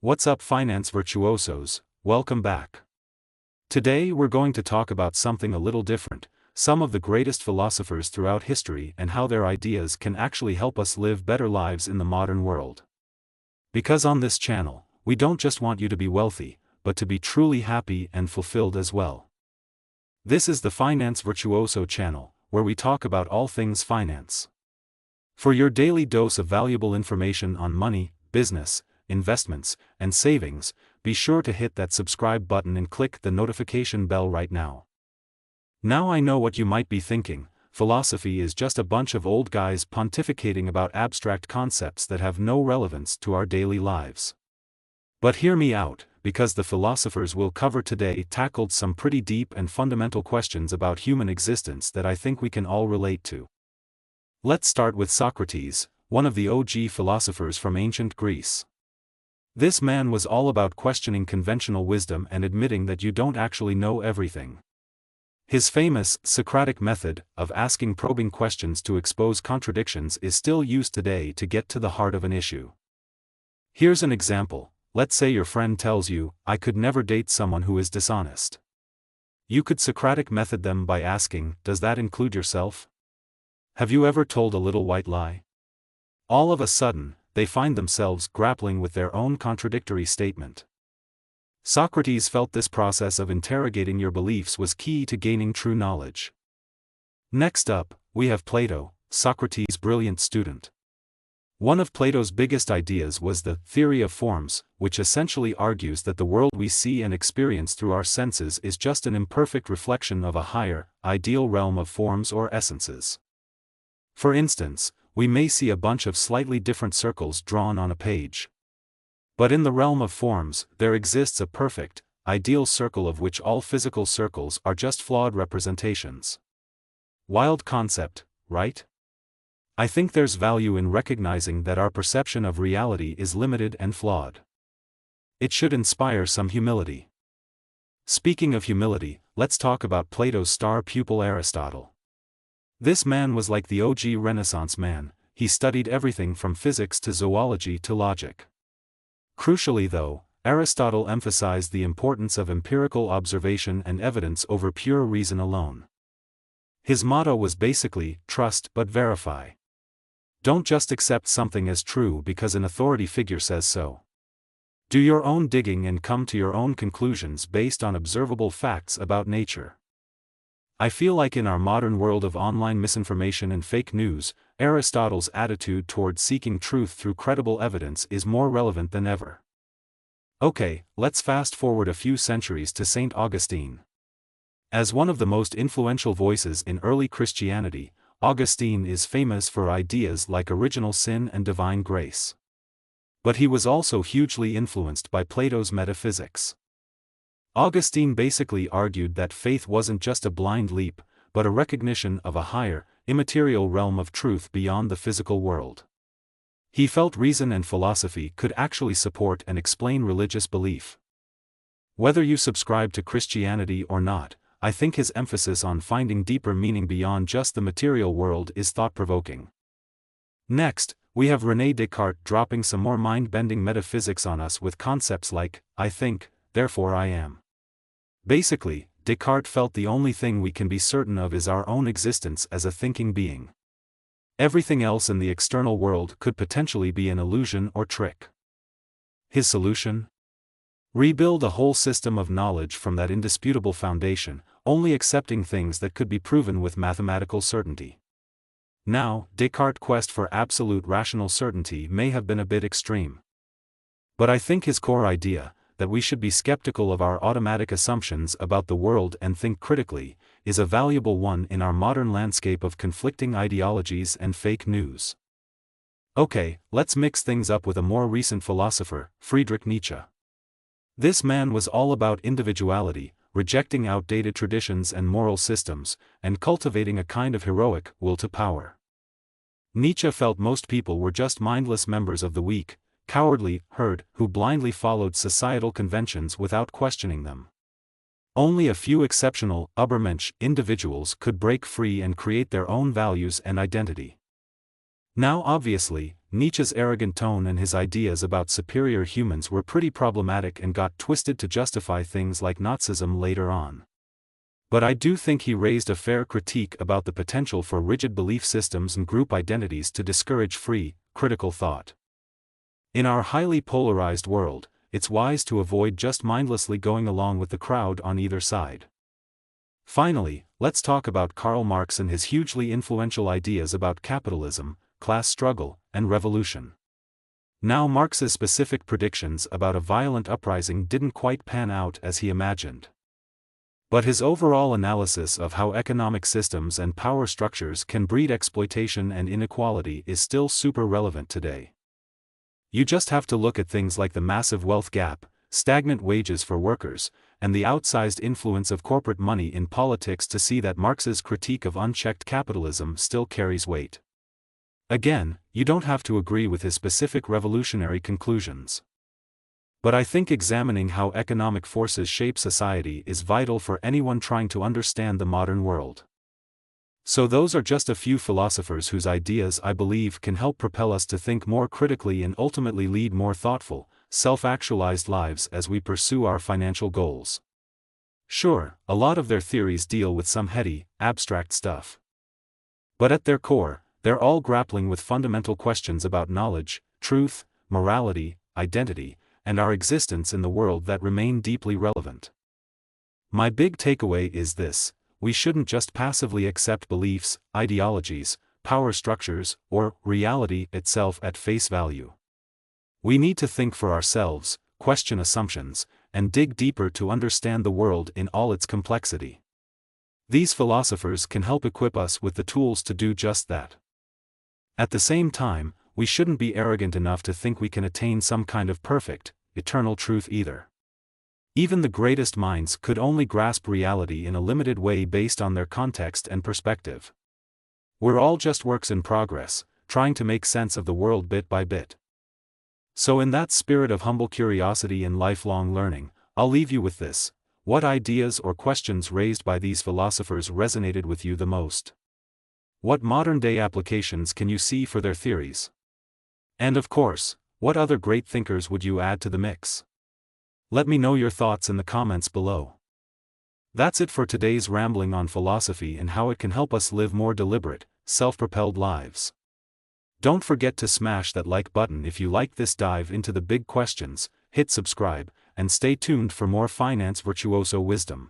What's up, Finance Virtuosos? Welcome back. Today we're going to talk about something a little different, some of the greatest philosophers throughout history and how their ideas can actually help us live better lives in the modern world. Because on this channel, we don't just want you to be wealthy, but to be truly happy and fulfilled as well. This is the Finance Virtuoso channel, where we talk about all things finance. For your daily dose of valuable information on money, business, investments, and savings, be sure to hit that subscribe button and click the notification bell right now. Now I know what you might be thinking: philosophy is just a bunch of old guys pontificating about abstract concepts that have no relevance to our daily lives. But hear me out, because the philosophers we'll cover today tackled some pretty deep and fundamental questions about human existence that I think we can all relate to. Let's start with Socrates, one of the OG philosophers from ancient Greece. This man was all about questioning conventional wisdom and admitting that you don't actually know everything. His famous Socratic method of asking probing questions to expose contradictions is still used today to get to the heart of an issue. Here's an example. Let's say your friend tells you, "I could never date someone who is dishonest." You could Socratic method them by asking, "Does that include yourself? Have you ever told a little white lie?" All of a sudden, they find themselves grappling with their own contradictory statement. Socrates felt this process of interrogating your beliefs was key to gaining true knowledge. Next up, we have Plato, Socrates' brilliant student. One of Plato's biggest ideas was the theory of forms, which essentially argues that the world we see and experience through our senses is just an imperfect reflection of a higher, ideal realm of forms or essences. For instance, we may see a bunch of slightly different circles drawn on a page. But in the realm of forms, there exists a perfect, ideal circle of which all physical circles are just flawed representations. Wild concept, right? I think there's value in recognizing that our perception of reality is limited and flawed. It should inspire some humility. Speaking of humility, let's talk about Plato's star pupil Aristotle. This man was like the OG Renaissance man. He studied everything from physics to zoology to logic. Crucially though, Aristotle emphasized the importance of empirical observation and evidence over pure reason alone. His motto was basically, trust but verify. Don't just accept something as true because an authority figure says so. Do your own digging and come to your own conclusions based on observable facts about nature. I feel like in our modern world of online misinformation and fake news, Aristotle's attitude toward seeking truth through credible evidence is more relevant than ever. Okay, let's fast forward a few centuries to St. Augustine. As one of the most influential voices in early Christianity, Augustine is famous for ideas like original sin and divine grace. But he was also hugely influenced by Plato's metaphysics. Augustine basically argued that faith wasn't just a blind leap, but a recognition of a higher, immaterial realm of truth beyond the physical world. He felt reason and philosophy could actually support and explain religious belief. Whether you subscribe to Christianity or not, I think his emphasis on finding deeper meaning beyond just the material world is thought-provoking. Next, we have René Descartes dropping some more mind-bending metaphysics on us with concepts like, "I think, therefore I am." Basically, Descartes felt the only thing we can be certain of is our own existence as a thinking being. Everything else in the external world could potentially be an illusion or trick. His solution? Rebuild a whole system of knowledge from that indisputable foundation, only accepting things that could be proven with mathematical certainty. Now, Descartes' quest for absolute rational certainty may have been a bit extreme. But I think his core idea, that we should be skeptical of our automatic assumptions about the world and think critically, is a valuable one in our modern landscape of conflicting ideologies and fake news. Okay, let's mix things up with a more recent philosopher, Friedrich Nietzsche. This man was all about individuality, rejecting outdated traditions and moral systems, and cultivating a kind of heroic will to power. Nietzsche felt most people were just mindless members of the weak, cowardly herd who blindly followed societal conventions without questioning them. Only a few exceptional, Übermensch individuals could break free and create their own values and identity. Now obviously, Nietzsche's arrogant tone and his ideas about superior humans were pretty problematic and got twisted to justify things like Nazism later on. But I do think he raised a fair critique about the potential for rigid belief systems and group identities to discourage free, critical thought. In our highly polarized world, it's wise to avoid just mindlessly going along with the crowd on either side. Finally, let's talk about Karl Marx and his hugely influential ideas about capitalism, class struggle, and revolution. Now Marx's specific predictions about a violent uprising didn't quite pan out as he imagined. But his overall analysis of how economic systems and power structures can breed exploitation and inequality is still super relevant today. You just have to look at things like the massive wealth gap, stagnant wages for workers, and the outsized influence of corporate money in politics to see that Marx's critique of unchecked capitalism still carries weight. Again, you don't have to agree with his specific revolutionary conclusions. But I think examining how economic forces shape society is vital for anyone trying to understand the modern world. So those are just a few philosophers whose ideas I believe can help propel us to think more critically and ultimately lead more thoughtful, self-actualized lives as we pursue our financial goals. Sure, a lot of their theories deal with some heady, abstract stuff. But at their core, they're all grappling with fundamental questions about knowledge, truth, morality, identity, and our existence in the world that remain deeply relevant. My big takeaway is this: we shouldn't just passively accept beliefs, ideologies, power structures, or reality itself at face value. We need to think for ourselves, question assumptions, and dig deeper to understand the world in all its complexity. These philosophers can help equip us with the tools to do just that. At the same time, we shouldn't be arrogant enough to think we can attain some kind of perfect, eternal truth either. Even the greatest minds could only grasp reality in a limited way based on their context and perspective. We're all just works in progress, trying to make sense of the world bit by bit. So in that spirit of humble curiosity and lifelong learning, I'll leave you with this: what ideas or questions raised by these philosophers resonated with you the most? What modern-day applications can you see for their theories? And of course, what other great thinkers would you add to the mix? Let me know your thoughts in the comments below. That's it for today's rambling on philosophy and how it can help us live more deliberate, self-propelled lives. Don't forget to smash that like button if you like this dive into the big questions, hit subscribe, and stay tuned for more Finance Virtuoso wisdom.